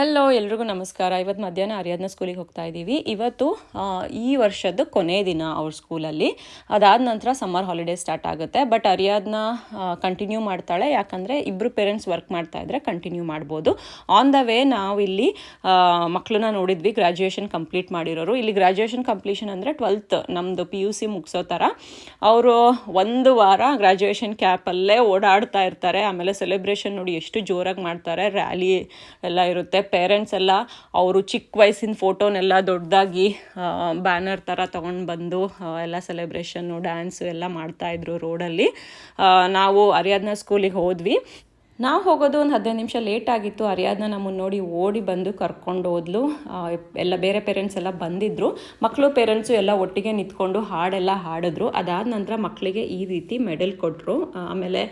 Hello ಎಲ್ರಿಗೂ ನಮಸ್ಕಾರ. ಇವತ್ತು ಮಧ್ಯಾಹ್ನ ಆರ್ಯಾದ್ನ ಸ್ಕೂಲಿಗೆ ಹೋಗ್ತಾ ಇದ್ದೀವಿ. ಇವತ್ತು ಈ ವರ್ಷದ ಕೊನೆ ದಿನ ಅವ್ರ ಸ್ಕೂಲಲ್ಲಿ. ಅದಾದ ನಂತರ ಸಮ್ಮರ್ ಹಾಲಿಡೇ ಸ್ಟಾರ್ಟ್ ಆಗುತ್ತೆ. ಬಟ್ ಆರ್ಯಾದ್ನ ಕಂಟಿನ್ಯೂ ಮಾಡ್ತಾಳೆ, ಯಾಕಂದರೆ ಇಬ್ಬರು ಪೇರೆಂಟ್ಸ್ ವರ್ಕ್ ಮಾಡ್ತಾ ಇದ್ರೆ ಕಂಟಿನ್ಯೂ ಮಾಡ್ಬೋದು. ಆನ್ ದ ವೇ ನಾವಿಲ್ಲಿ ಮಕ್ಕಳನ್ನ ನೋಡಿದ್ವಿ, ಗ್ರ್ಯಾಜುಯೇಷನ್ ಕಂಪ್ಲೀಟ್ ಮಾಡಿರೋರು. ಇಲ್ಲಿ ಗ್ರ್ಯಾಜುಯೇಷನ್ ಕಂಪ್ಲೀಷನ್ ಅಂದರೆ 12th ನಮ್ಮದು PUC ಮುಗಿಸೋ ಥರ. ಅವರು ಒಂದು ವಾರ ಗ್ರ್ಯಾಜುಯೇಷನ್ ಕ್ಯಾಪಲ್ಲೇ ಓಡಾಡ್ತಾ ಇರ್ತಾರೆ. ಆಮೇಲೆ ಸೆಲೆಬ್ರೇಷನ್ ನೋಡಿ ಎಷ್ಟು ಜೋರಾಗಿ ಮಾಡ್ತಾರೆ, ರ್ಯಾಲಿ ಎಲ್ಲ ಇರುತ್ತೆ. ಪೇರೆಂಟ್ಸ್ ಎಲ್ಲ ಅವರು ಚಿಕ್ಕ ವಯಸ್ಸಿನ ಫೋಟೋನೆಲ್ಲ ದೊಡ್ಡದಾಗಿ ಬ್ಯಾನರ್ ಥರ ತೊಗೊಂಡು ಬಂದು ಎಲ್ಲ ಸೆಲೆಬ್ರೇಷನ್ನು ಡ್ಯಾನ್ಸು ಎಲ್ಲ ಮಾಡ್ತಾಯಿದ್ರು ರೋಡಲ್ಲಿ. ನಾವು ಆರ್ಯಾದ್ನ ಸ್ಕೂಲಿಗೆ ಹೋದ್ವಿ. ನಾವು ಹೋಗೋದು ಒಂದು 15 ನಿಮಿಷ ಲೇಟ್ ಆಗಿತ್ತು. ಆರ್ಯಾದ್ನ ನಮ್ಮನ್ನು ನೋಡಿ ಓಡಿ ಬಂದು ಕರ್ಕೊಂಡು ಹೋದ್ಲು. ಎಲ್ಲ ಬೇರೆ ಪೇರೆಂಟ್ಸ್ ಎಲ್ಲ ಬಂದಿದ್ದರು. ಮಕ್ಕಳು ಪೇರೆಂಟ್ಸು ಎಲ್ಲ ಒಟ್ಟಿಗೆ ನಿಂತ್ಕೊಂಡು ಹಾಡೆಲ್ಲ ಹಾಡಿದ್ರು. ಅದಾದ ನಂತರ ಮಕ್ಕಳಿಗೆ ಈ ರೀತಿ ಮೆಡಲ್ ಕೊಟ್ಟರು. ಆಮೇಲೆ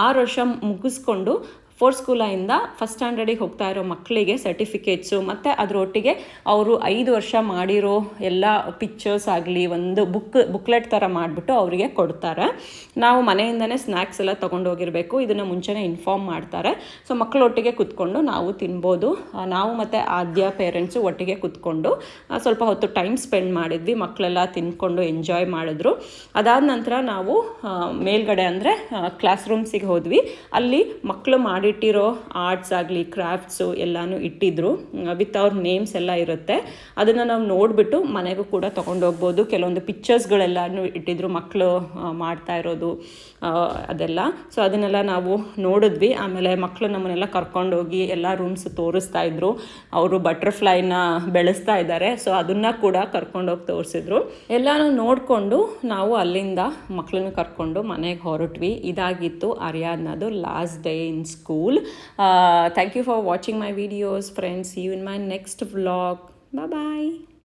6 ವರ್ಷ ಮುಗಿಸ್ಕೊಂಡು 4th ಸ್ಕೂಲಿಂದ ಫಸ್ಟ್ ಸ್ಟ್ಯಾಂಡರ್ಡಿಗೆ ಹೋಗ್ತಾ ಇರೋ ಮಕ್ಕಳಿಗೆ ಸರ್ಟಿಫಿಕೇಟ್ಸು ಮತ್ತು ಅದರೊಟ್ಟಿಗೆ ಅವರು 5 ವರ್ಷ ಮಾಡಿರೋ ಎಲ್ಲ ಪಿಕ್ಚರ್ಸ್ ಆಗಲಿ ಒಂದು ಬುಕ್ಲೆಟ್ ಥರ ಮಾಡಿಬಿಟ್ಟು ಅವರಿಗೆ ಕೊಡ್ತಾರೆ. ನಾವು ಮನೆಯಿಂದನೇ ಸ್ನ್ಯಾಕ್ಸ್ ಎಲ್ಲ ತೊಗೊಂಡೋಗಿರಬೇಕು. ಇದನ್ನು ಮುಂಚೆನೇ ಇನ್ಫಾರ್ಮ್ ಮಾಡ್ತಾರೆ. ಸೊ ಮಕ್ಕಳೊಟ್ಟಿಗೆ ಕೂತ್ಕೊಂಡು ನಾವು ತಿನ್ಬೋದು. ನಾವು ಮತ್ತು ಆದ್ಯ ಪೇರೆಂಟ್ಸು ಒಟ್ಟಿಗೆ ಕೂತ್ಕೊಂಡು ಸ್ವಲ್ಪ ಹೊತ್ತು ಟೈಮ್ ಸ್ಪೆಂಡ್ ಮಾಡಿದ್ವಿ. ಮಕ್ಕಳೆಲ್ಲ ತಿನ್ಕೊಂಡು ಎಂಜಾಯ್ ಮಾಡಿದ್ರು. ಅದಾದ ನಂತರ ನಾವು ಮೇಲ್ಗಡೆ ಅಂದರೆ ಕ್ಲಾಸ್ ರೂಮ್ಸಿಗೆ ಹೋದ್ವಿ. ಅಲ್ಲಿ ಮಕ್ಕಳು ಮಾಡಿಟ್ಟಿರೋ ಆರ್ಟ್ಸ್ ಆಗಲಿ ಕ್ರಾಫ್ಟ್ಸು ಎಲ್ಲನೂ ಇಟ್ಟಿದ್ರು. ವಿತ್ ಅವ್ರ ನೇಮ್ಸ್ ಎಲ್ಲ ಇರುತ್ತೆ. ಅದನ್ನು ನಾವು ನೋಡಿಬಿಟ್ಟು ಮನೆಗೂ ಕೂಡ ತೊಗೊಂಡೋಗ್ಬೋದು. ಕೆಲವೊಂದು ಪಿಕ್ಚರ್ಸ್ಗಳೆಲ್ಲನೂ ಇಟ್ಟಿದ್ರು ಮಕ್ಕಳು ಮಾಡ್ತಾ ಇರೋದು ಅದೆಲ್ಲ. ಸೊ ಅದನ್ನೆಲ್ಲ ನಾವು ನೋಡಿದ್ವಿ. ಆಮೇಲೆ ಮಕ್ಕಳು ನಮ್ಮನ್ನೆಲ್ಲ ಕರ್ಕೊಂಡೋಗಿ ಎಲ್ಲ ರೂಮ್ಸ್ ತೋರಿಸ್ತಾ ಇದ್ರು. ಅವರು ಬಟರ್ಫ್ಲೈನ ಬೆಳೆಸ್ತಾ ಇದ್ದಾರೆ. ಸೊ ಅದನ್ನು ಕೂಡ ಕರ್ಕೊಂಡೋಗಿ ತೋರಿಸಿದ್ರು. ಎಲ್ಲನೂ ನೋಡಿಕೊಂಡು ನಾವು ಅಲ್ಲಿಂದ ಮಕ್ಕಳನ್ನ ಕರ್ಕೊಂಡು ಮನೆಗೆ ಹೊರಟ್ವಿ. ಇದಾಗಿತ್ತು ಆರ್ಯಾದ್ನದು last day in school. Thank you for watching my videos, friends. See you in my next vlog. Bye bye.